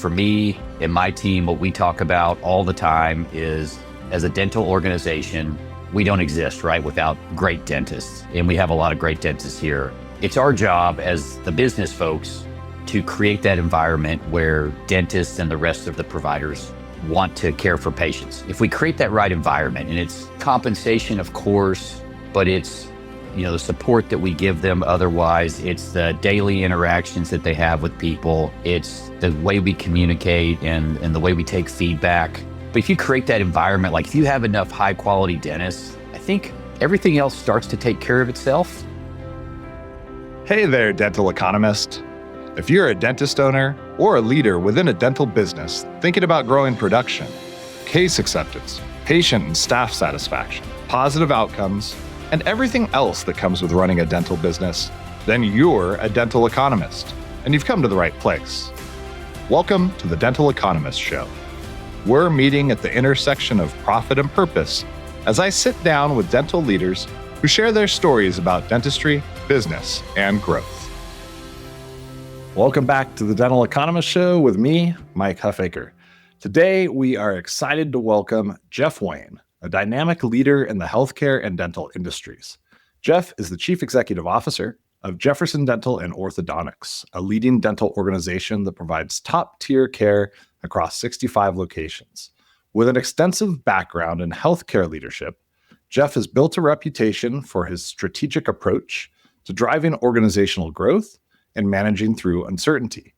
for me and my team, what we talk about all the time is, as a dental organization, we don't exist, right, without great dentists. And we have a lot of great dentists here. It's our job as the business folks to create that environment where dentists and the rest of the providers want to care for patients. If we create that right environment, and it's compensation, of course, but it's the support that we give them otherwise, it's the daily interactions that they have with people, it's the way we communicate and the way we take feedback. But if you create that environment, like if you have enough high quality dentists, I think everything else starts to take care of itself. Hey there, Dental Economist. If you're a dentist owner or a leader within a dental business thinking about growing production, case acceptance, patient and staff satisfaction, positive outcomes, and everything else that comes with running a dental business, then you're a dental economist, and you've come to the right place. Welcome to the Dental Economist Show. We're meeting at the intersection of profit and purpose as I sit down with dental leaders who share their stories about dentistry, business, and growth. Welcome back to the Dental Economist Show with me, Mike Huffaker. Today, we are excited to welcome Geoff Wayne, a dynamic leader in the healthcare and dental industries. Geoff is the Chief Executive Officer of Jefferson Dental and Orthodontics, a leading dental organization that provides top-tier care across 65 locations. With an extensive background in healthcare leadership, Geoff has built a reputation for his strategic approach to driving organizational growth and managing through uncertainty.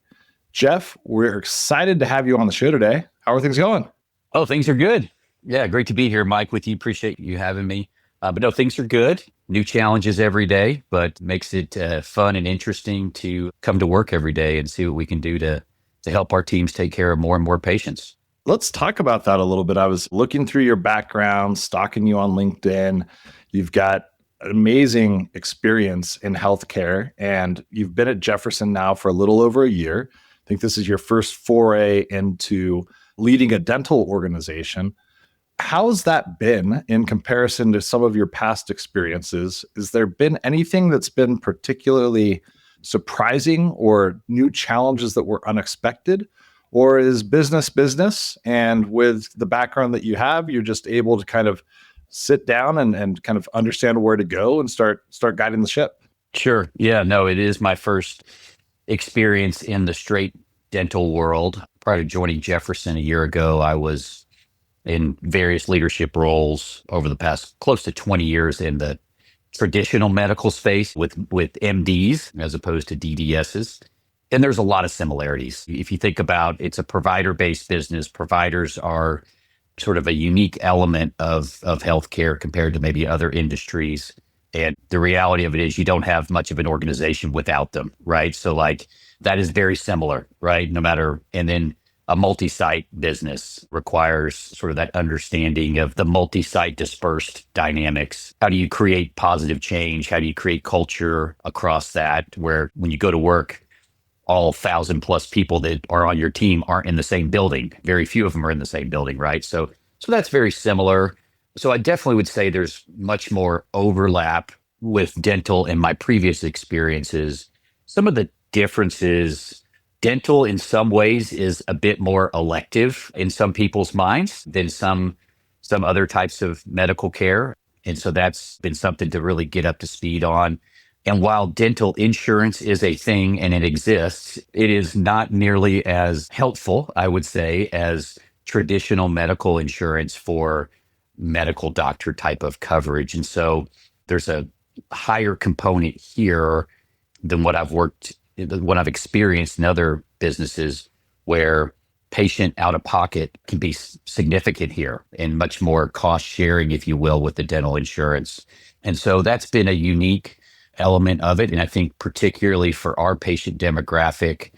Geoff, we're excited to have you on the show today. How are things going? Oh, things are good. Yeah, great to be here, Mike, with you. Appreciate you having me. But no, things are good. New challenges every day, but makes it fun and interesting to come to work every day and see what we can do to help our teams take care of more and more patients. Let's talk about that a little bit. I was looking through your background, stalking you on LinkedIn. You've got an amazing experience in healthcare, and you've been at Jefferson now for a little over a year. I think this is your first foray into leading a dental organization. How's that been in comparison to some of your past experiences? Has there been anything that's been particularly surprising or new challenges that were unexpected? Or is business, and with the background that you have, you're just able to kind of sit down and kind of understand where to go and start guiding the ship? Sure. Yeah, no, it is my first experience in the straight dental world. Prior to joining Jefferson a year ago, I was in various leadership roles over the past close to 20 years in the traditional medical space with MDs as opposed to DDSs. And there's a lot of similarities. If you think about it's a provider-based business, providers are sort of a unique element of healthcare compared to maybe other industries. And the reality of it is you don't have much of an organization without them, right? So like that is very similar, right? And then a multi-site business requires sort of that understanding of the multi-site dispersed dynamics. How do you create positive change? How do you create culture across that where when you go to work, all 1,000+ people that are on your team aren't in the same building. Very few of them are in the same building, right? So that's very similar. So I definitely would say there's much more overlap with dental in my previous experiences. Some of the differences, dental in some ways is a bit more elective in some people's minds than some other types of medical care. And so that's been something to really get up to speed on. And while dental insurance is a thing and it exists, it is not nearly as helpful, I would say, as traditional medical insurance for medical doctor type of coverage. And so there's a higher component here than what I've experienced in other businesses where patient out of pocket can be significant here and much more cost sharing, if you will, with the dental insurance. And so that's been a unique element of it. And I think particularly for our patient demographic,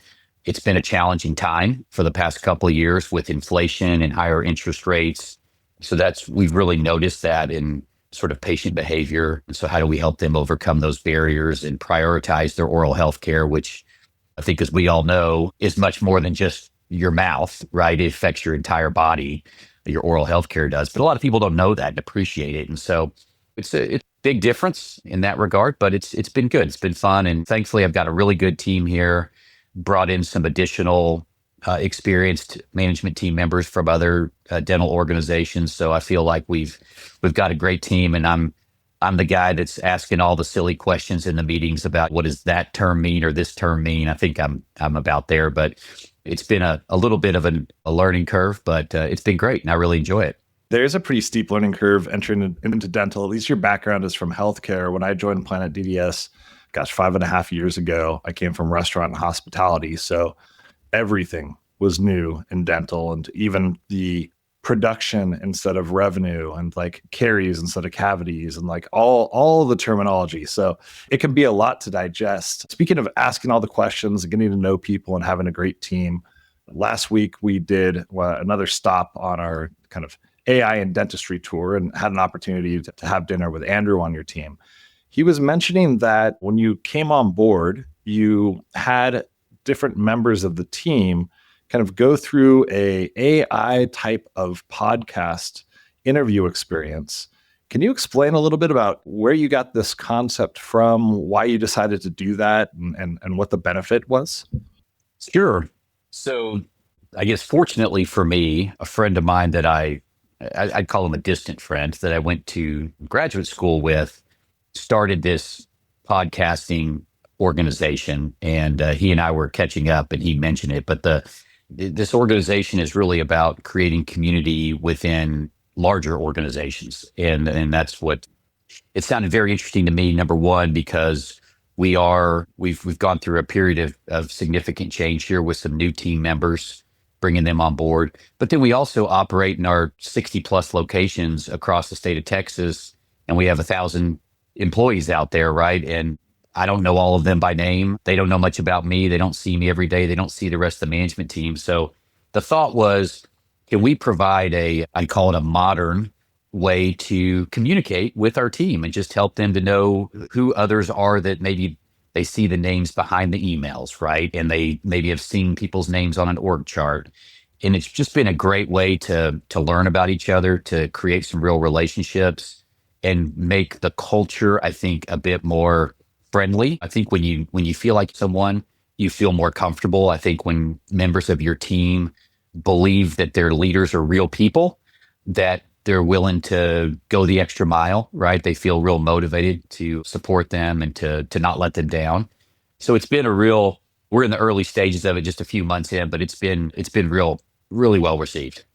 it's been a challenging time for the past couple of years with inflation and higher interest rates. So we've really noticed that in sort of patient behavior. And so how do we help them overcome those barriers and prioritize their oral health care, which I think, as we all know, is much more than just your mouth, right? It affects your entire body, your oral health care does. But a lot of people don't know that and appreciate it. And so it's a big difference in that regard, but it's been good. It's been fun. And thankfully, I've got a really good team here, brought in some additional experienced management team members from other dental organizations. So I feel like we've got a great team, and I'm the guy that's asking all the silly questions in the meetings about what does that term mean or this term mean. I think I'm about there, but it's been a little bit of a learning curve, but it's been great, and I really enjoy it. There's a pretty steep learning curve entering into dental. At least your background is from healthcare. When I joined Planet DDS, gosh, 5.5 years ago, I came from restaurant and hospitality. So everything was new in dental, and even the production instead of revenue, and like caries instead of cavities, and like all the terminology. So it can be a lot to digest. Speaking of asking all the questions and getting to know people and having a great team, last week we did another stop on our kind of AI and dentistry tour, and had an opportunity to have dinner with Andrew on your team. He was mentioning that when you came on board, you had different members of the team kind of go through a AI type of podcast interview experience. Can you explain a little bit about where you got this concept from, why you decided to do that, and what the benefit was? Sure. So I guess fortunately for me, a friend of mine that I'd call him a distant friend that I went to graduate school with started this podcasting organization, and he and I were catching up, and he mentioned it. But this organization is really about creating community within larger organizations, and that's what it sounded very interesting to me. Number one, because we've gone through a period of significant change here with some new team members, bringing them on board. But then we also operate in our 60 plus locations across the state of Texas, and we have 1,000 employees out there, right? And I don't know all of them by name. They don't know much about me. They don't see me every day. They don't see the rest of the management team. So the thought was, can we provide I call it a modern way to communicate with our team and just help them to know who others are that maybe they see the names behind the emails, right? And they maybe have seen people's names on an org chart. And it's just been a great way to learn about each other, to create some real relationships and make the culture, I think, a bit more friendly. I think when you feel like someone, you feel more comfortable. I think when members of your team believe that their leaders are real people, that they're willing to go the extra mile, right? They feel real motivated to support them and to not let them down. So it's been we're in the early stages of it, just a few months in, but it's been really well received.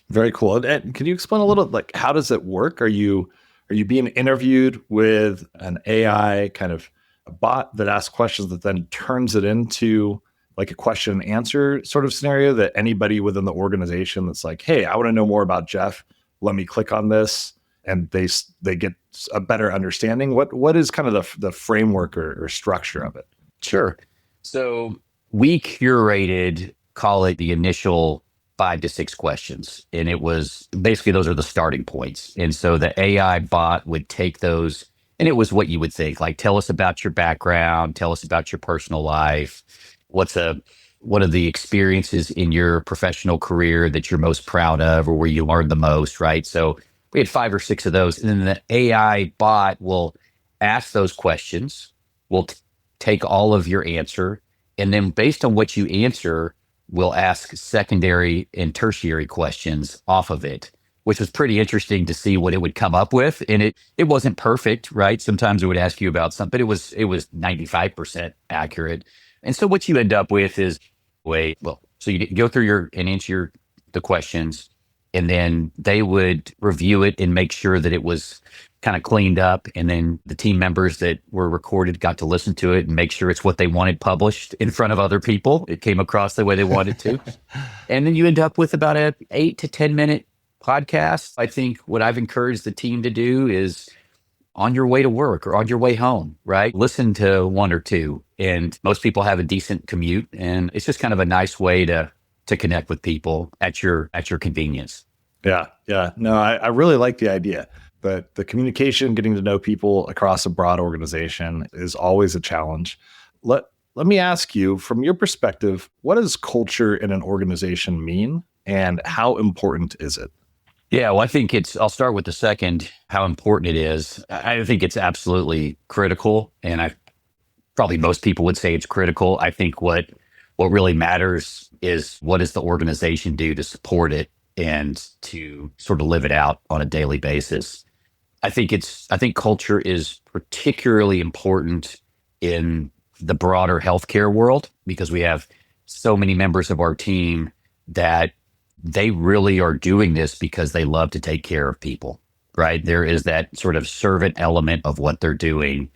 Very cool. And can you explain a little, like, how does it work? Are you being interviewed with an AI kind of a bot that asks questions that then turns it into like a question and answer sort of scenario that anybody within the organization that's like, hey, I want to know more about Geoff, let me click on this, and they get a better understanding? What is kind of the framework or structure of it? Sure. So we curated, call it the initial 5 to 6 questions. And it was basically, those are the starting points. And so the AI bot would take those, and it was what you would think, like, tell us about your background, tell us about your personal life. What are the experiences in your professional career that you're most proud of, or where you learned the most, right? So we had 5 or 6 of those. And then the AI bot will ask those questions, will take all of your answer, and then based on what you answer, we'll ask secondary and tertiary questions off of it, which was pretty interesting to see what it would come up with. And it wasn't perfect, right? Sometimes it would ask you about something, but it was 95% accurate. And so what you end up with is, so you go through and answer the questions, and then they would review it and make sure that it was kind of cleaned up. And then the team members that were recorded got to listen to it and make sure it's what they wanted published in front of other people. It came across the way they wanted to. And then you end up with about an 8 to 10 minute podcast. I think what I've encouraged the team to do is, on your way to work or on your way home, right? Listen to 1 or 2. And most people have a decent commute, and it's just kind of a nice way to connect with people at your convenience. Yeah. No, I really like the idea. But the communication, getting to know people across a broad organization is always a challenge. Let me ask you, from your perspective, what does culture in an organization mean, and how important is it? Yeah, well, I think I'll start with the second, how important it is. I think it's absolutely critical. And probably most people would say it's critical. I think what What really matters is what does the organization do to support it and to sort of live it out on a daily basis. I think culture is particularly important in the broader healthcare world because we have so many members of our team that they really are doing this because they love to take care of people, right? There is that sort of servant element of what they're doing.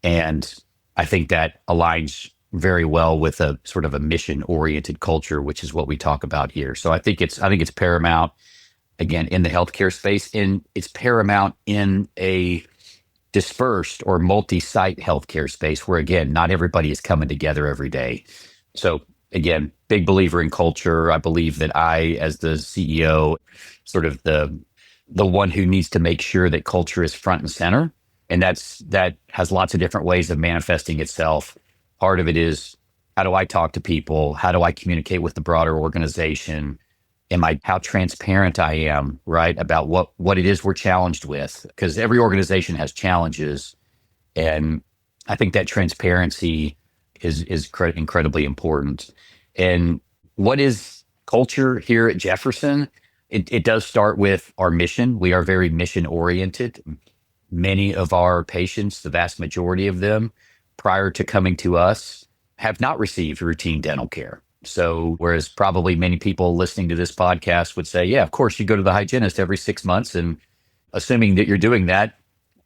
And I think that aligns very well with a sort of a mission oriented culture, which is what we talk about here. So I think it's paramount again in the healthcare space, and it's paramount in a dispersed or multi-site healthcare space where again not everybody is coming together every day. So again, big believer in culture. I believe that I, as the CEO, sort of the one who needs to make sure that culture is front and center, and that has lots of different ways of manifesting itself. Part of it is how do I talk to people? How do I communicate with the broader organization? How transparent I am, right, about what it is we're challenged with? Because every organization has challenges, and I think that transparency is incredibly important. And what is culture here at Jefferson? It does start with our mission. We are very mission oriented. Many of our patients, the vast majority of them, prior to coming to us, have not received routine dental care. So, whereas probably many people listening to this podcast would say, yeah, of course, you go to the hygienist every 6 months, and assuming that you're doing that,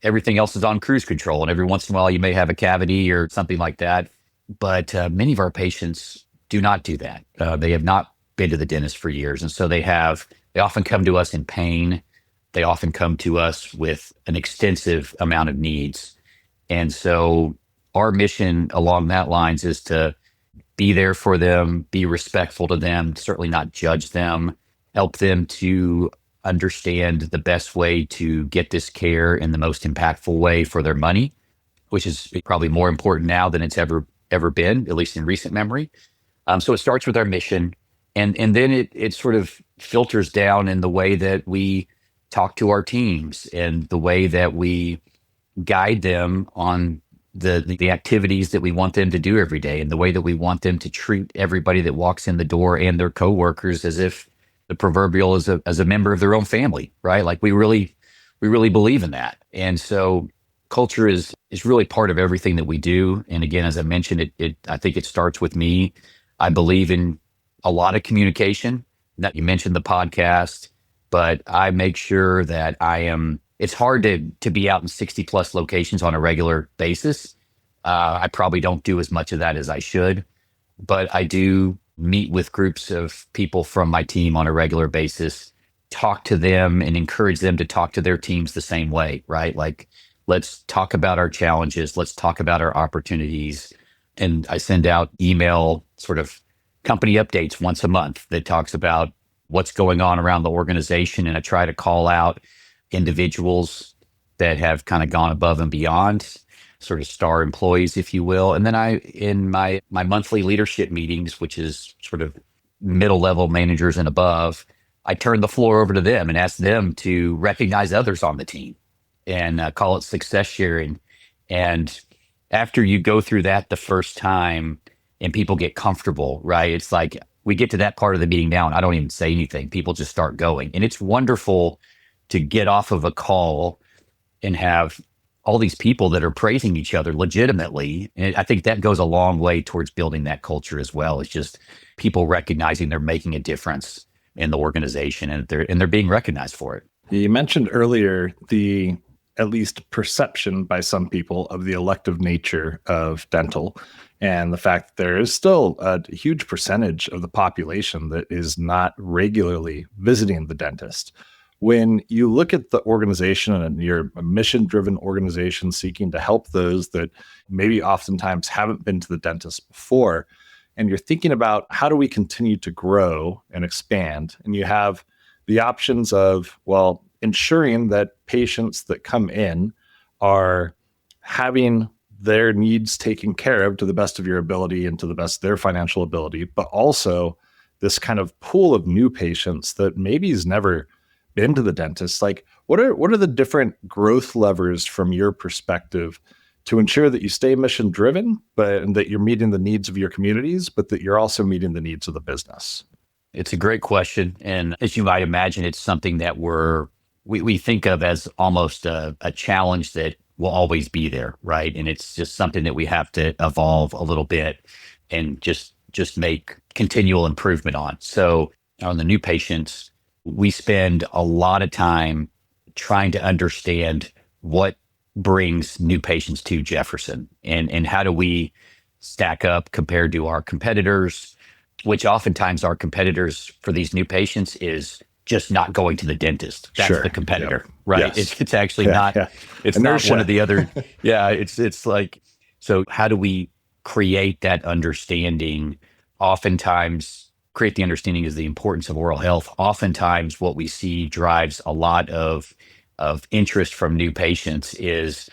everything else is on cruise control. And every once in a while, you may have a cavity or something like that. But many of our patients do not do that. They have not been to the dentist for years. And so they often come to us in pain. They often come to us with an extensive amount of needs. And so our mission along that lines is to be there for them, be respectful to them, certainly not judge them, help them to understand the best way to get this care in the most impactful way for their money, which is probably more important now than it's ever been, at least in recent memory. So it starts with our mission, and then it sort of filters down in the way that we talk to our teams and the way that we guide them on the activities that we want them to do every day, and the way that we want them to treat everybody that walks in the door and their coworkers as if the proverbial as a member of their own family, right? Like we really believe in that. And so culture is really part of everything that we do. And again, as I mentioned, I think it starts with me. I believe in a lot of communication. That you mentioned the podcast, but I make sure that it's hard to be out in 60 plus locations on a regular basis. I probably don't do as much of that as I should, but I do meet with groups of people from my team on a regular basis, talk to them and encourage them to talk to their teams the same way, right? Like, let's talk about our challenges. Let's talk about our opportunities. And I send out email sort of company updates once a month that talks about what's going on around the organization. And I try to call out individuals that have kind of gone above and beyond, sort of star employees, if you will. And then in my monthly leadership meetings, which is sort of middle level managers and above, I turn the floor over to them and ask them to recognize others on the team and call it success sharing. And after you go through that the first time and people get comfortable, right? It's like we get to that part of the meeting now and I don't even say anything. People just start going. And it's wonderful to get off of a call and have all these people that are praising each other legitimately. And I think that goes a long way towards building that culture as well. It's just people recognizing they're making a difference in the organization and they're being recognized for it. You mentioned earlier the at least perception by some people of the elective nature of dental, and the fact that there is still a huge percentage of the population that is not regularly visiting the dentist. When you look at the organization and you're a mission-driven organization seeking to help those that maybe oftentimes haven't been to the dentist before, and you're thinking about how do we continue to grow and expand, and you have the options of, well, ensuring that patients that come in are having their needs taken care of to the best of your ability and to the best of their financial ability, but also this kind of pool of new patients that maybe has never been to the dentist. Like, what are the different growth levers from your perspective to ensure that you stay mission driven, and that you're meeting the needs of your communities, but that you're also meeting the needs of the business? It's a great question. And as you might imagine, it's something that we think of as almost a challenge that will always be there, right? And it's just something that we have to evolve a little bit and just make continual improvement on. So on the new patients, we spend a lot of time trying to understand what brings new patients to Jefferson, and how do we stack up compared to our competitors, which oftentimes our competitors for these new patients is just not going to the dentist. That's Sure. the competitor, Yep. right? Yes. It's actually not, it's not one of the other. Yeah. It's like, so how do we create that understanding? Oftentimes create the understanding is the importance of oral health. Oftentimes what we see drives a lot of interest from new patients is,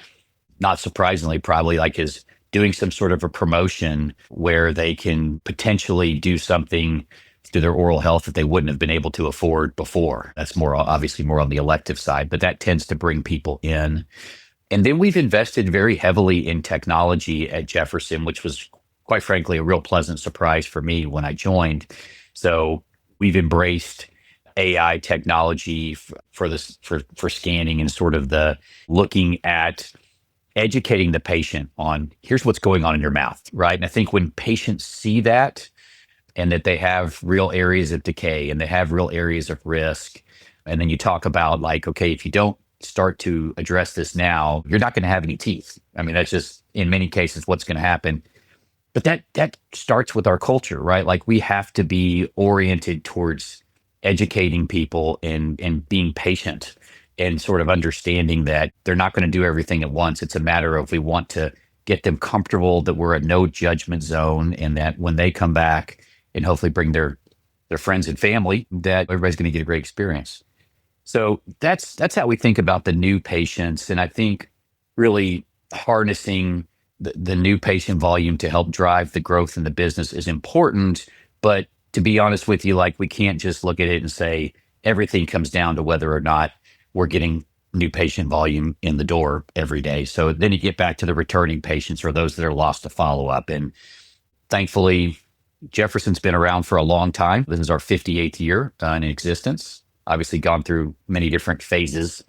not surprisingly, probably like is doing some sort of a promotion where they can potentially do something to their oral health that they wouldn't have been able to afford before. That's more obviously more on the elective side, but that tends to bring people in. And then we've invested very heavily in technology at Jefferson, which was quite frankly a real pleasant surprise for me when I joined. So we've embraced AI technology for this for scanning and sort of the looking at educating the patient on here's what's going on in your mouth, right? And I think when patients see that and that they have real areas of decay and they have real areas of risk, and then you talk about like, okay, if you don't start to address this now, you're not going to have any teeth. I mean, that's just in many cases what's going to happen. But that starts with our culture, right? Like we have to be oriented towards educating people and being patient and sort of understanding that they're not going to do everything at once. It's a matter of we want to get them comfortable that we're at no judgment zone, and that when they come back and hopefully bring their friends and family, that everybody's going to get a great experience. So that's how we think about the new patients. And I think really harnessing the new patient volume to help drive the growth in the business is important. But to be honest with you, like we can't just look at it and say everything comes down to whether or not we're getting new patient volume in the door every day. So then you get back to the returning patients or those that are lost to follow up. And thankfully, Jefferson's been around for a long time. This is our 58th year in existence. Obviously gone through many different phases,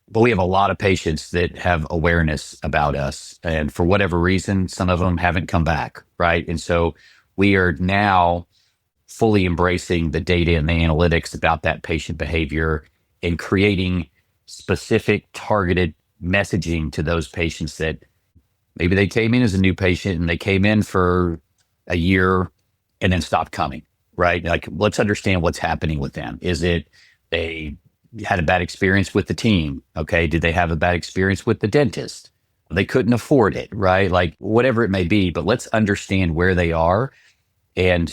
but we have a lot of patients that have awareness about us. And for whatever reason, some of them haven't come back, right? And so we are now fully embracing the data and the analytics about that patient behavior and creating specific targeted messaging to those patients that maybe they came in as a new patient and they came in for a year and then stopped coming, right? Like, let's understand what's happening with them. Is it they had a bad experience with the team? Okay. Did they have a bad experience with the dentist? They couldn't afford it, right? Like whatever it may be, but let's understand where they are. And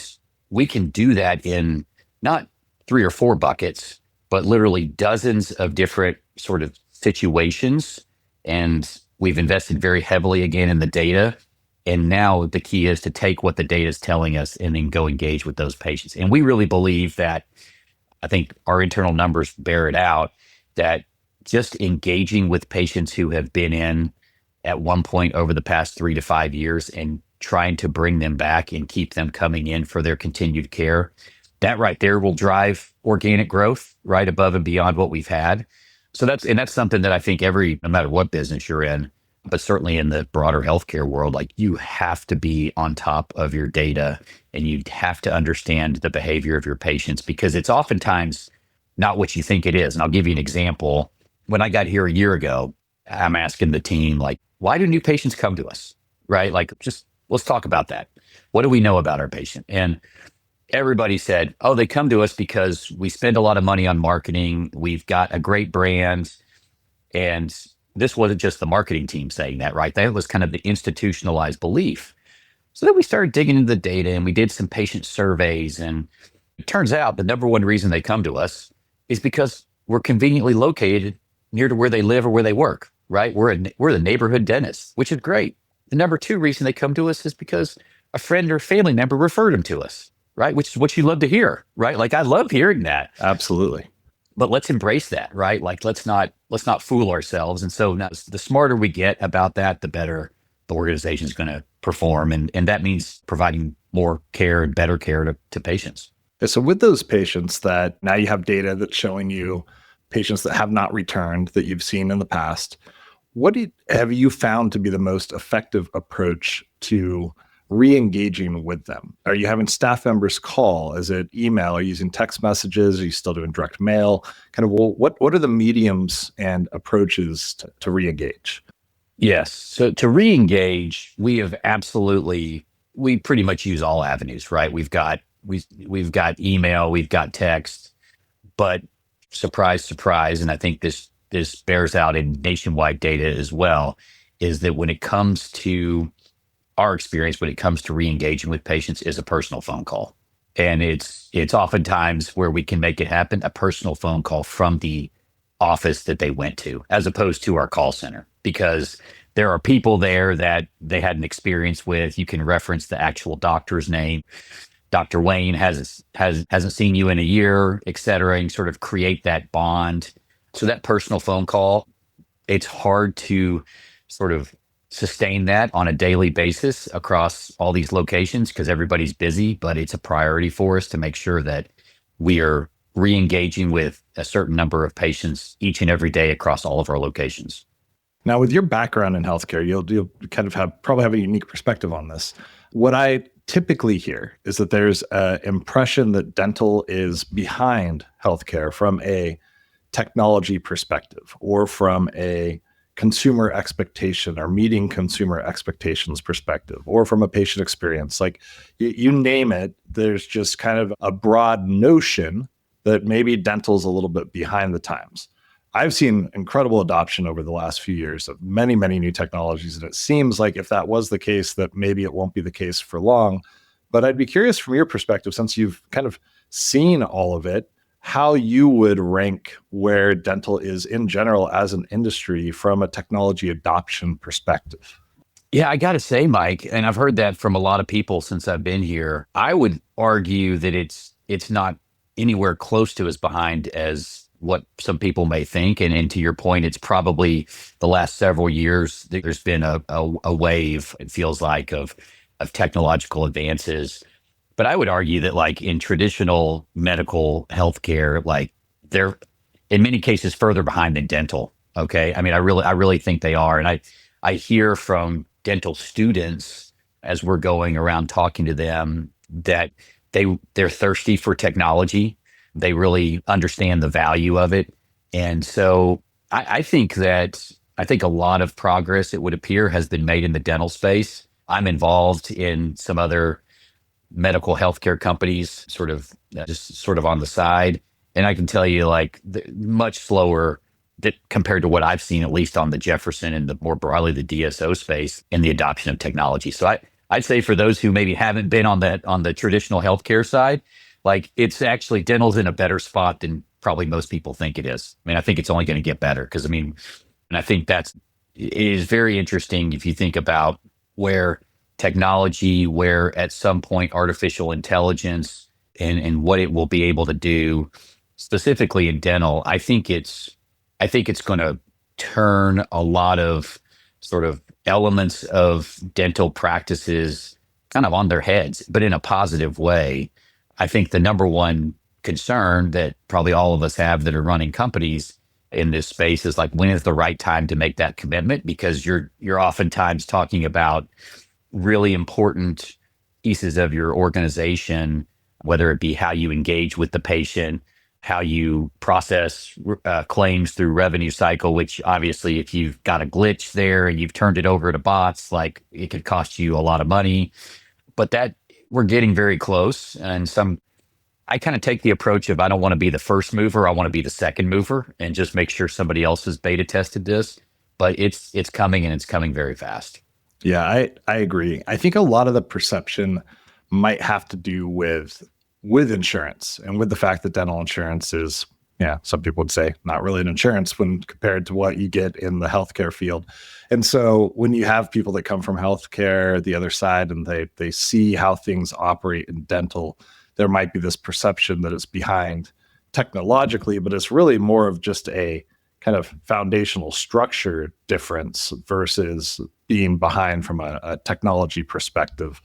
we can do that in not 3 or 4 buckets, but literally dozens of different sort of situations. And we've invested very heavily again in the data. And now the key is to take what the data is telling us and then go engage with those patients. And we really believe that, I think our internal numbers bear it out, that just engaging with patients who have been in at one point over the past 3 to 5 years and trying to bring them back and keep them coming in for their continued care, that right there will drive organic growth right above and beyond what we've had. So that's something that I think no matter what business you're in, but certainly in the broader healthcare world, like you have to be on top of your data and you have to understand the behavior of your patients, because it's oftentimes not what you think it is. And I'll give you an example. When I got here a year ago, I'm asking the team, like, why do new patients come to us? Right? Like, just let's talk about that. What do we know about our patient? And everybody said, oh, they come to us because we spend a lot of money on marketing. We've got a great brand. And this wasn't just the marketing team saying that, right? That was kind of the institutionalized belief. So then we started digging into the data and we did some patient surveys. And it turns out the number one reason they come to us is because we're conveniently located near to where they live or where they work, right? We're the neighborhood dentist, which is great. The number 2 reason they come to us is because a friend or family member referred them to us, right? Which is what you love to hear, right? Like I love hearing that. Absolutely. But let's embrace that, right? Like let's not fool ourselves. And so now the smarter we get about that, the better the organization is going to perform. And that means providing more care and better care to patients. So with those patients that now you have data that's showing you patients that have not returned that you've seen in the past, have you found to be the most effective approach to re-engaging with them? Are you having staff members call? Is it email? Are you using text messages? Are you still doing direct mail? Kind of what are the mediums and approaches to re-engage? Yes. So to re-engage, we pretty much use all avenues, right? We've got email, we've got text, but surprise, surprise, and I think this bears out in nationwide data as well, is that when it comes to our experience, when it comes to re-engaging with patients, is a personal phone call. And it's oftentimes where we can make it happen, a personal phone call from the office that they went to, as opposed to our call center, because there are people there that they had an experience with. You can reference the actual doctor's name. Dr. Wayne hasn't seen you in a year, et cetera, and sort of create that bond. So that personal phone call, it's hard to sort of sustain that on a daily basis across all these locations because everybody's busy, but it's a priority for us to make sure that we are re-engaging with a certain number of patients each and every day across all of our locations. Now, with your background in healthcare, you'll kind of probably have a unique perspective on this. What I typically hear is that there's an impression that dental is behind healthcare from a technology perspective or from a consumer expectation or meeting consumer expectations perspective or from a patient experience. Like you name it, there's just kind of a broad notion that maybe dental's a little bit behind the times. I've seen incredible adoption over the last few years of many, many new technologies. And it seems like if that was the case, that maybe it won't be the case for long. But I'd be curious from your perspective, since you've kind of seen all of it, how you would rank where dental is in general as an industry from a technology adoption perspective. Yeah, I got to say, Mike, and I've heard that from a lot of people since I've been here. I would argue that it's not anywhere close to as behind as what some people may think. And to your point, it's probably the last several years, there's been a wave, it feels like, of technological advances. But I would argue that like in traditional medical healthcare, like they're in many cases further behind than dental. Okay. I mean, I really think they are. And I hear from dental students as we're going around talking to them that they're thirsty for technology. They really understand the value of it. And so I think a lot of progress, it would appear, has been made in the dental space. I'm involved in some other medical healthcare companies, just sort of on the side. And I can tell you, like, much slower compared to what I've seen, at least on the Jefferson and more broadly the DSO space in the adoption of technology. So I'd say for those who maybe haven't been on the traditional healthcare side, like it's actually dental's in a better spot than probably most people think it is. I mean, I think it's only going to get better because and I think it is very interesting if you think about where technology, where at some point artificial intelligence and what it will be able to do specifically in dental. I think it's going to turn a lot of sort of elements of dental practices kind of on their heads, but in a positive way. I think the number one concern that probably all of us have that are running companies in this space is like, when is the right time to make that commitment? Because you're oftentimes talking about really important pieces of your organization, whether it be how you engage with the patient, how you process claims through revenue cycle, which obviously if you've got a glitch there and you've turned it over to bots, like it could cost you a lot of money. But that we're getting very close. And I kind of take the approach of I don't want to be the first mover. I want to be the second mover and just make sure somebody else has beta tested this. But it's coming, and it's coming very fast. Yeah, I agree. I think a lot of the perception might have to do with insurance and with the fact that dental insurance is, some people would say not really an insurance when compared to what you get in the healthcare field. And so when you have people that come from healthcare, the other side, and they see how things operate in dental, there might be this perception that it's behind technologically, but it's really more of just a kind of foundational structure difference versus being behind from a technology perspective.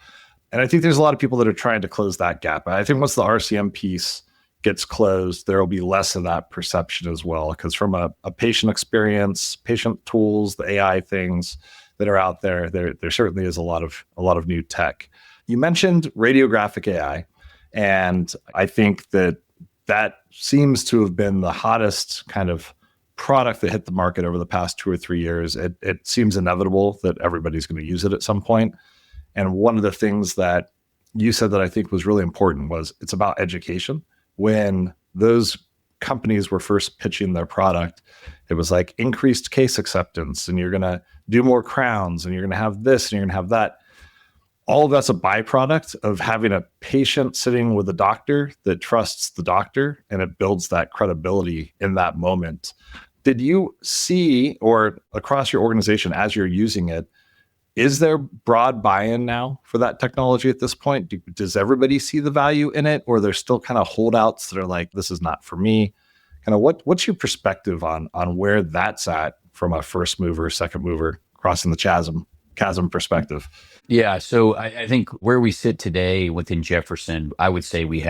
And I think there's a lot of people that are trying to close that gap. I think once the RCM piece gets closed, there will be less of that perception as well. Because from a patient experience, patient tools, the AI things that are out there, there certainly is a lot of new tech. You mentioned radiographic AI, and I think that seems to have been the hottest kind of product that hit the market over the past 2 or 3 years. It seems inevitable that everybody's going to use it at some point. And one of the things that you said that I think was really important was it's about education. When those companies were first pitching their product, it was like increased case acceptance, and you're going to do more crowns, and you're going to have this, and you're going to have that. All of that's a byproduct of having a patient sitting with a doctor that trusts the doctor, and it builds that credibility in that moment. Did you see, or across your organization as you're using it, is there broad buy-in now for that technology at this point? Does everybody see the value in it, or there's still kind of holdouts that are like, this is not for me? Kind of what's your perspective on where that's at from a first mover, second mover, crossing the chasm perspective? Yeah. So I think where we sit today within Jefferson, I would say we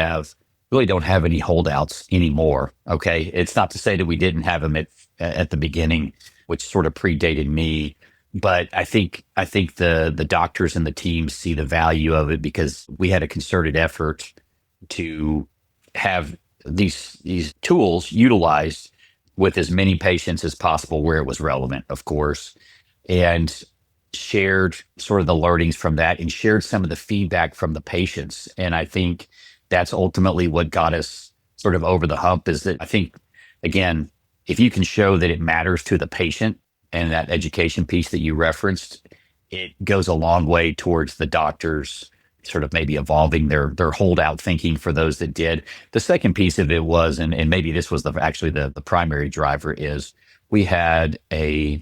really don't have any holdouts anymore. Okay. It's not to say that we didn't have them at the beginning, which sort of predated me. But I think the doctors and the teams see the value of it, because we had a concerted effort to have these tools utilized with as many patients as possible where it was relevant, of course, and shared sort of the learnings from that and shared some of the feedback from the patients. And I think that's ultimately what got us sort of over the hump, is that I think, again, if you can show that it matters to the patient, and that education piece that you referenced, it goes a long way towards the doctors sort of maybe evolving their holdout thinking for those that did. The second piece of it was, and maybe this was actually the primary driver, is we had a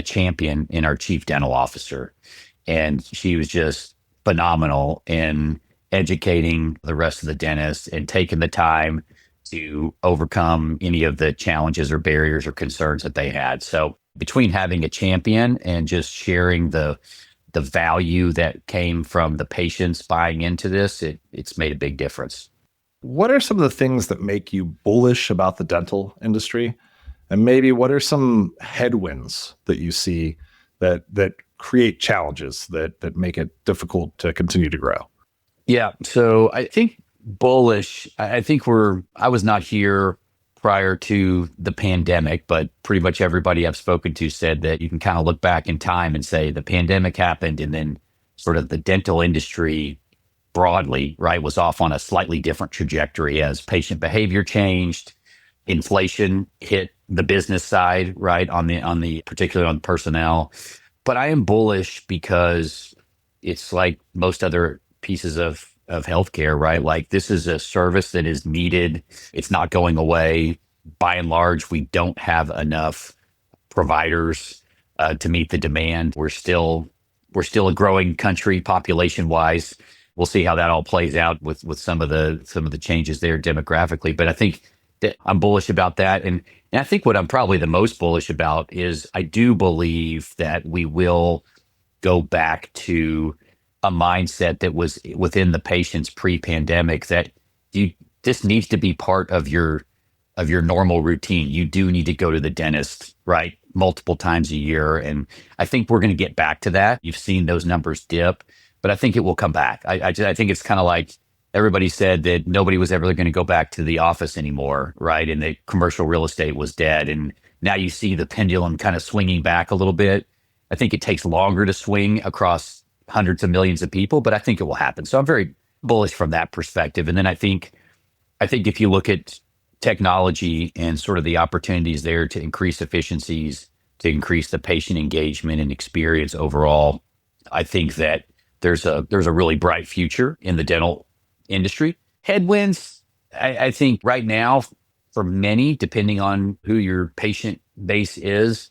champion in our chief dental officer, and she was just phenomenal in educating the rest of the dentists and taking the time to overcome any of the challenges or barriers or concerns that they had. So between having a champion and just sharing the value that came from the patients buying into this, it's made a big difference. What are some of the things that make you bullish about the dental industry? And maybe what are some headwinds that you see that create challenges that make it difficult to continue to grow? Yeah. So I think bullish, I was not here prior to the pandemic, but pretty much everybody I've spoken to said that you can kind of look back in time and say the pandemic happened, and then sort of the dental industry broadly, right, was off on a slightly different trajectory as patient behavior changed, inflation hit the business side, right, particularly on personnel. But I am bullish because it's like most other pieces of healthcare, right? Like, this is a service that is needed. It's not going away. By and large, we don't have enough providers to meet the demand. We're still a growing country population wise. We'll see how that all plays out with some of the changes there demographically. But I think that I'm bullish about that. And I think what I'm probably the most bullish about is I do believe that we will go back to a mindset that was within the patients pre-pandemic, that this needs to be part of your normal routine. You do need to go to the dentist, right, multiple times a year. And I think we're going to get back to that. You've seen those numbers dip, but I think it will come back. I think it's kind of like everybody said that nobody was ever going to go back to the office anymore, right? And the commercial real estate was dead. And now you see the pendulum kind of swinging back a little bit. I think it takes longer to swing across hundreds of millions of people, but I think it will happen. So I'm very bullish from that perspective. And then I think if you look at technology and sort of the opportunities there to increase efficiencies, to increase the patient engagement and experience overall, I think that there's a really bright future in the dental industry. Headwinds, I think right now, for many, depending on who your patient base is,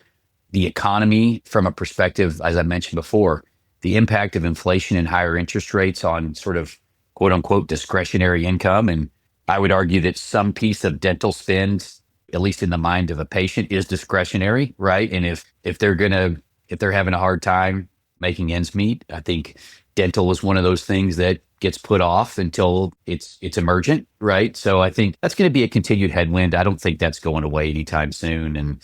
the economy from a perspective, as I mentioned before, the impact of inflation and higher interest rates on sort of quote unquote discretionary income. And I would argue that some piece of dental spend at least in the mind of a patient, is discretionary, right? And if they're having a hard time making ends meet, I think dental is one of those things that gets put off until it's emergent, right? So I think that's going to be a continued headwind. I don't think that's going away anytime soon. And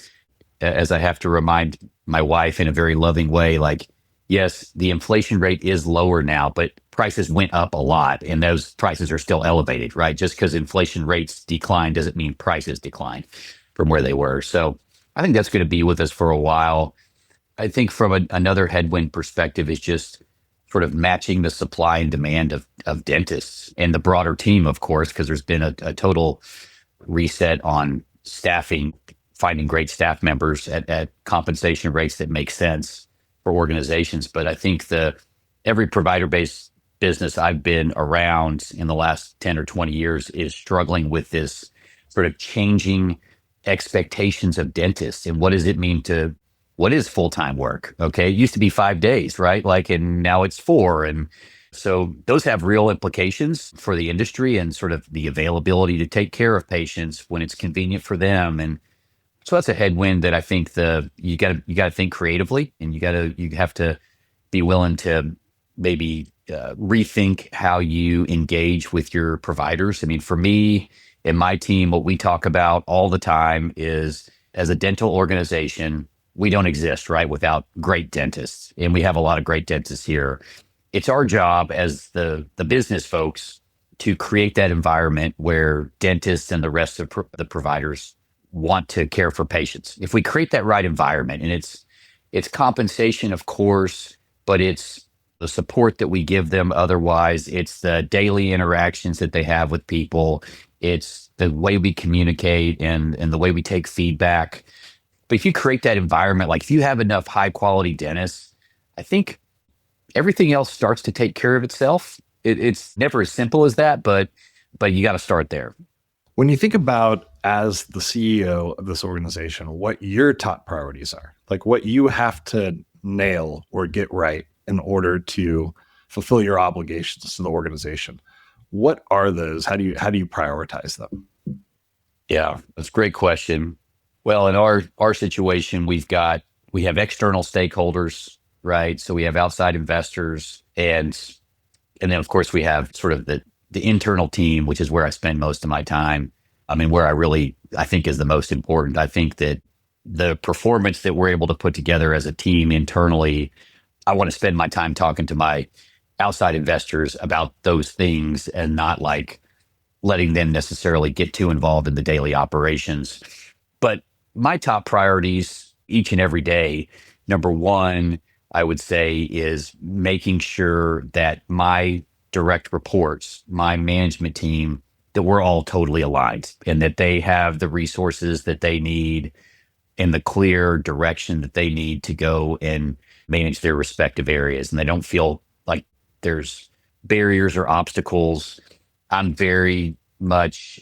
as I have to remind my wife in a very loving way, like, yes, the inflation rate is lower now, but prices went up a lot and those prices are still elevated, right? Just because inflation rates decline doesn't mean prices decline from where they were. So I think that's going to be with us for a while. I think from another headwind perspective is just sort of matching the supply and demand of dentists and the broader team, of course, because there's been a total reset on staffing, finding great staff members at compensation rates that make sense for organizations. But I think every provider-based business I've been around in the last 10 or 20 years is struggling with this sort of changing expectations of dentists and what is full-time work? Okay. It used to be 5 days, right? Like, and now it's 4. And so those have real implications for the industry and sort of the availability to take care of patients when it's convenient for them. And so that's a headwind that I think you got to think creatively, and you have to be willing to maybe rethink how you engage with your providers. I mean, for me and my team, what we talk about all the time is, as a dental organization, we don't exist, right, without great dentists. And we have a lot of great dentists here. It's our job as the business folks to create that environment where dentists and the rest of the providers want to care for patients. If we create that right environment, and it's compensation, of course, but it's the support that we give them otherwise, it's the daily interactions that they have with people, it's the way we communicate and the way we take feedback. But if you create that environment, like if you have enough high quality dentists, I think everything else starts to take care of itself. It's never as simple as that, but you got to start there. When you think about, as the CEO of this organization, what your top priorities are, like what you have to nail or get right in order to fulfill your obligations to the organization, what are those? How do you prioritize them? Yeah, that's a great question. Well, in our situation, we have external stakeholders, right? So we have outside investors, and then of course we have sort of the internal team, which is where I spend most of my time. I mean, where I think is the most important. I think that the performance that we're able to put together as a team internally, I want to spend my time talking to my outside investors about those things and not like letting them necessarily get too involved in the daily operations. But my top priorities each and every day, number one, I would say, is making sure that my direct reports, my management team, that we're all totally aligned and that they have the resources that they need and the clear direction that they need to go and manage their respective areas. And they don't feel like there's barriers or obstacles. I'm very much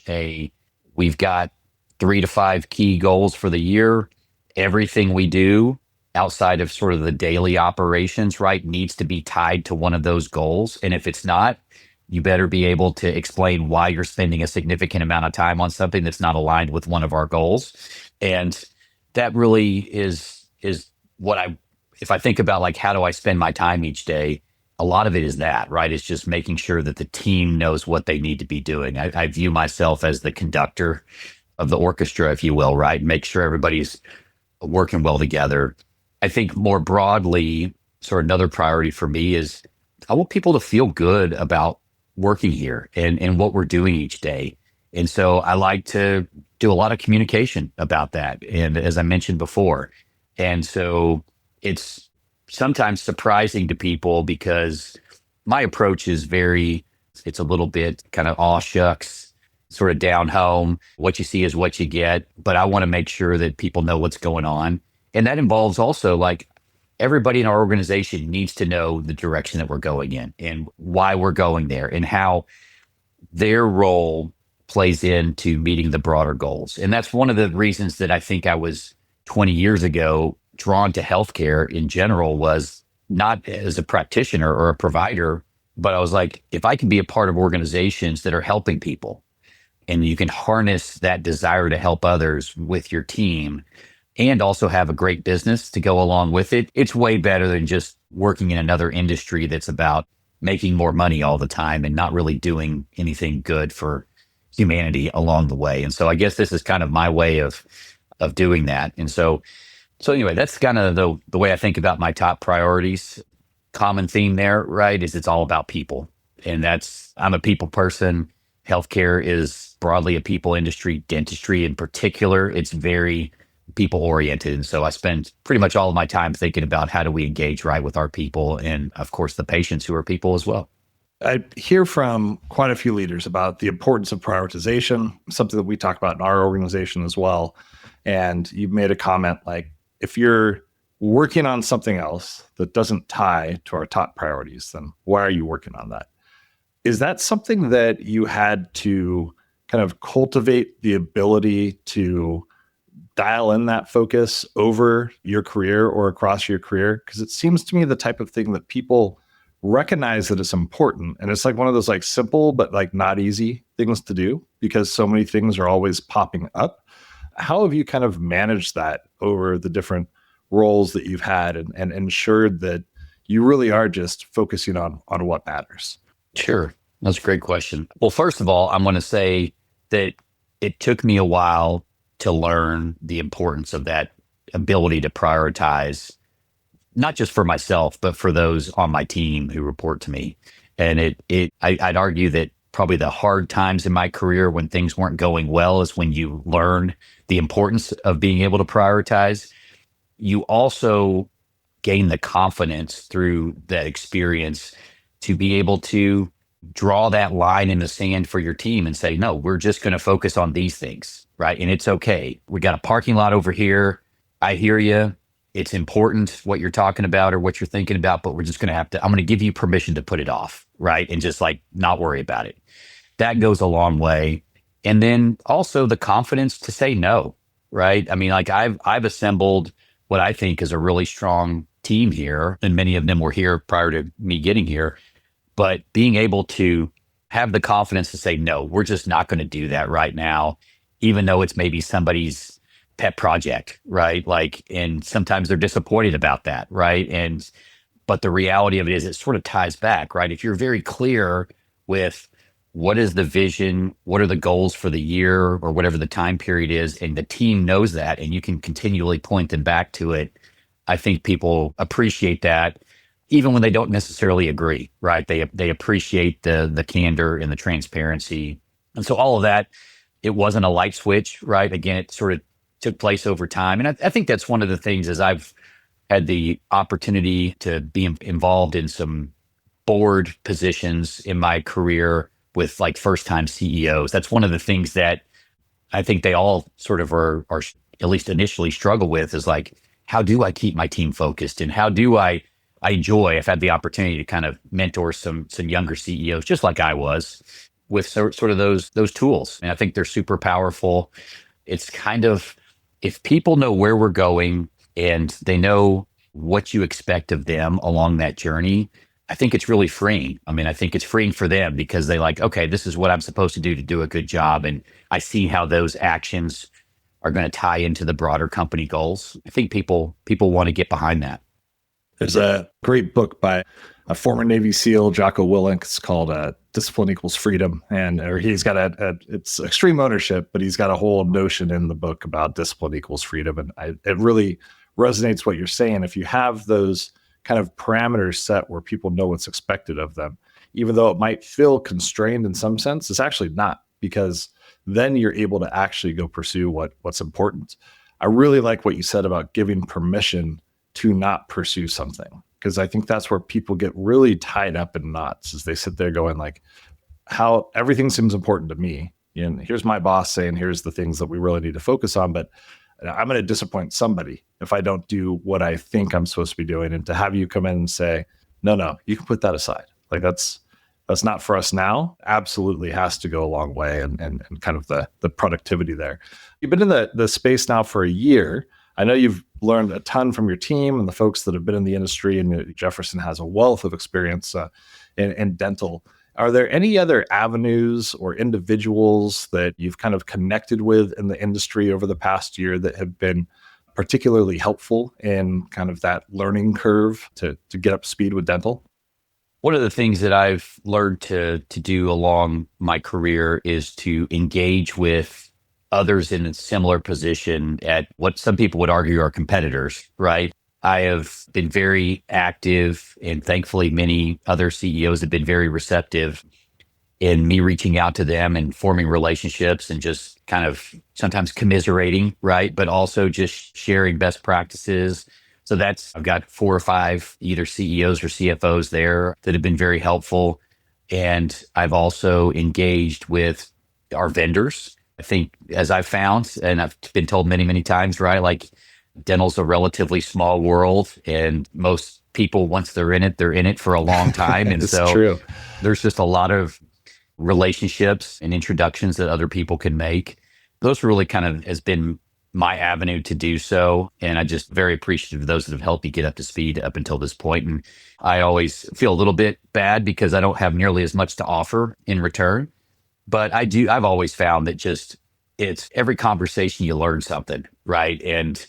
we've got 3 to 5 key goals for the year. Everything we do outside of sort of the daily operations, right, needs to be tied to one of those goals. And if it's not, you better be able to explain why you're spending a significant amount of time on something that's not aligned with one of our goals. And that really is what if I think about like, how do I spend my time each day? A lot of it is that, right? It's just making sure that the team knows what they need to be doing. I view myself as the conductor of the orchestra, if you will, right? Make sure everybody's working well together. I think more broadly, sort of another priority for me is I want people to feel good about working here and what we're doing each day. And so I like to do a lot of communication about that. And as I mentioned before, and so it's sometimes surprising to people because my approach is it's a little bit kind of aw shucks, sort of down home. What you see is what you get. But I want to make sure that people know what's going on. And that involves also like everybody in our organization needs to know the direction that we're going in and why we're going there and how their role plays into meeting the broader goals. And that's one of the reasons that I think I was 20 years ago drawn to healthcare in general, was not as a practitioner or a provider, but I was like, if I can be a part of organizations that are helping people, and you can harness that desire to help others with your team and also have a great business to go along with it, it's way better than just working in another industry that's about making more money all the time and not really doing anything good for humanity along the way. And so I guess this is kind of my way of doing that. And so anyway, that's kind of the way I think about my top priorities. Common theme there, right, is it's all about people. And I'm a people person. Healthcare is broadly a people industry. Dentistry in particular, it's very people oriented. And so I spend pretty much all of my time thinking about how do we engage right with our people and of course the patients who are people as well. I hear from quite a few leaders about the importance of prioritization, something that we talk about in our organization as well. And you've made a comment like, if you're working on something else that doesn't tie to our top priorities, then why are you working on that? Is that something that you had to kind of cultivate the ability to dial in that focus over your career or across your career? Because it seems to me the type of thing that people recognize that it's important. And it's like one of those like simple, but like not easy things to do because so many things are always popping up. How have you kind of managed that over the different roles that you've had and ensured that you really are just focusing on what matters? Sure. That's a great question. Well, first of all, I'm going to say that it took me a while to learn the importance of that ability to prioritize, not just for myself, but for those on my team who report to me. And I'd argue that probably the hard times in my career when things weren't going well is when you learn the importance of being able to prioritize. You also gain the confidence through that experience to be able to draw that line in the sand for your team and say, no, we're just going to focus on these things, right? And it's okay. We got a parking lot over here. I hear you. It's important what you're talking about or what you're thinking about, but we're just going to I'm going to give you permission to put it off, right? And just like not worry about it. That goes a long way. And then also the confidence to say no, right? I mean, like I've assembled what I think is a really strong team here, and many of them were here prior to me getting here. But being able to have the confidence to say, no, we're just not going to do that right now, even though it's maybe somebody's pet project, right? Like, and sometimes they're disappointed about that, right? But the reality of it is it sort of ties back, right? If you're very clear with what is the vision, what are the goals for the year or whatever the time period is, and the team knows that, and you can continually point them back to it, I think people appreciate that. Even when they don't necessarily agree, right? They appreciate the candor and the transparency. And so all of that, it wasn't a light switch, right? Again, it sort of took place over time. And I think that's one of the things as I've had the opportunity to be involved in some board positions in my career with like first-time CEOs. That's one of the things that I think they all sort of are at least initially struggle with is like, how do I keep my team focused? And how do I enjoy, I've had the opportunity to kind of mentor some younger CEOs, just like I was, with sort of those tools. And I think they're super powerful. It's kind of, if people know where we're going and they know what you expect of them along that journey, I think it's really freeing. I mean, I think it's freeing for them because they like, okay, this is what I'm supposed to do a good job. And I see how those actions are going to tie into the broader company goals. I think people want to get behind that. There's a great book by a former Navy SEAL, Jocko Willink. It's called Discipline Equals Freedom. And he's got it's extreme ownership, but he's got a whole notion in the book about discipline equals freedom. And it really resonates what you're saying. If you have those kind of parameters set where people know what's expected of them, even though it might feel constrained in some sense, it's actually not, because then you're able to actually go pursue what's important. I really like what you said about giving permission to not pursue something, because I think that's where people get really tied up in knots as they sit there going like, how everything seems important to me. And here's my boss saying, here's the things that we really need to focus on, but I'm going to disappoint somebody if I don't do what I think I'm supposed to be doing. And to have you come in and say, no, you can put that aside. Like that's not for us now, absolutely has to go a long way, and kind of the productivity there. You've been in the space now for a year. I know you've learned a ton from your team and the folks that have been in the industry, and Jefferson has a wealth of experience in dental. Are there any other avenues or individuals that you've kind of connected with in the industry over the past year that have been particularly helpful in kind of that learning curve to get up to speed with dental? One of the things that I've learned to do along my career is to engage with others in a similar position at what some people would argue are competitors, right? I have been very active, and thankfully many other CEOs have been very receptive in me reaching out to them and forming relationships and just kind of sometimes commiserating, right? But also just sharing best practices. So I've got 4 or 5 either CEOs or CFOs there that have been very helpful. And I've also engaged with our vendors. I think, as I've found, and I've been told many, many times, right? Like, dental's a relatively small world, and most people, once they're in it for a long time. And It's so true. there's just a lot of relationships and introductions that other people can make. Those really kind of has been my avenue to do so. And I just very appreciative of those that have helped me get up to speed up until this point. And I always feel a little bit bad because I don't have nearly as much to offer in return. But I've always found that just it's every conversation you learn something, right? And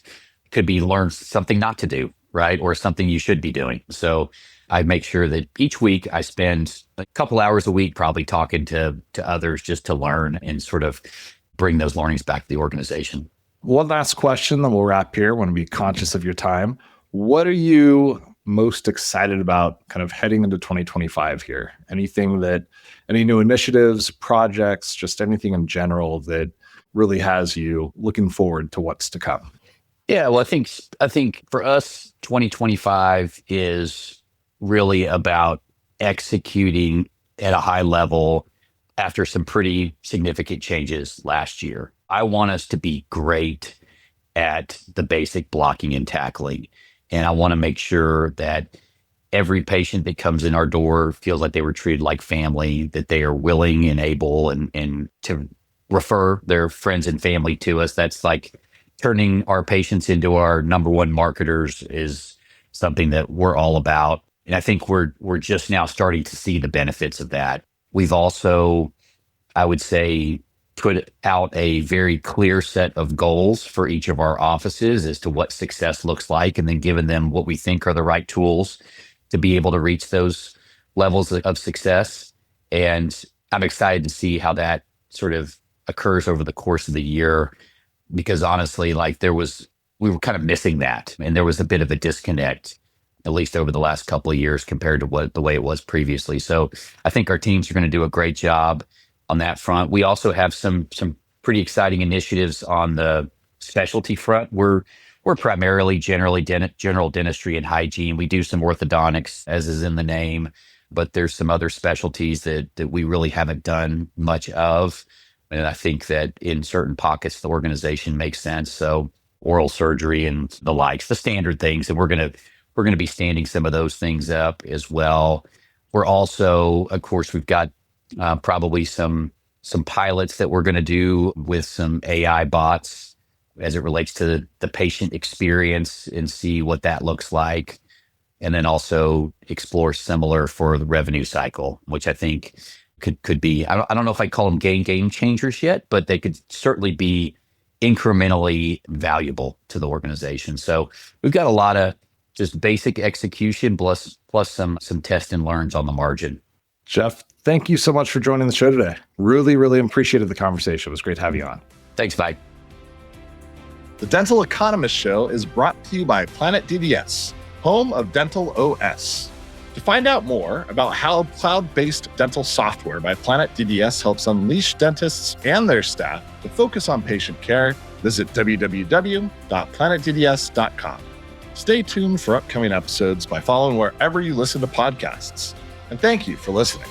could be learn something not to do, right? Or something you should be doing. So I make sure that each week I spend a couple hours a week probably talking to others just to learn and sort of bring those learnings back to the organization. One last question, then we'll wrap here. I want to be conscious of your time. What are you most excited about kind of heading into 2025 here? Any new initiatives, projects, just anything in general that really has you looking forward to what's to come? Yeah, well, I think for us, 2025 is really about executing at a high level after some pretty significant changes last year. I want us to be great at the basic blocking and tackling. And I want to make sure that every patient that comes in our door feels like they were treated like family, that they are willing and able and to refer their friends and family to us. That's like turning our patients into our number one marketers is something that we're all about. And I think we're just now starting to see the benefits of that. We've also, I would say, put out a very clear set of goals for each of our offices as to what success looks like, and then given them what we think are the right tools to be able to reach those levels of success. And I'm excited to see how that sort of occurs over the course of the year, because honestly, like we were kind of missing that. And there was a bit of a disconnect, at least over the last couple of years compared to the way it was previously. So I think our teams are going to do a great job on that front. We also have some pretty exciting initiatives on the specialty front. We're primarily general dentistry and hygiene. We do some orthodontics, as is in the name, but there's some other specialties that we really haven't done much of. And I think that in certain pockets, the organization makes sense. So oral surgery and the likes, the standard things, and we're going to be standing some of those things up as well. We're also, of course, we've got probably some pilots that we're going to do with some AI bots as it relates to the patient experience and see what that looks like. And then also explore similar for the revenue cycle, which I think could be, I don't know if I call them game changers yet, but they could certainly be incrementally valuable to the organization. So we've got a lot of just basic execution plus some test and learns on the margin. Geoff, thank you so much for joining the show today. Really, really appreciated the conversation. It was great to have you on. Thanks, Mike. The Dental Economist Show is brought to you by Planet DDS, home of Dental OS. To find out more about how cloud-based dental software by Planet DDS helps unleash dentists and their staff to focus on patient care, visit www.planetdds.com. Stay tuned for upcoming episodes by following wherever you listen to podcasts. And thank you for listening.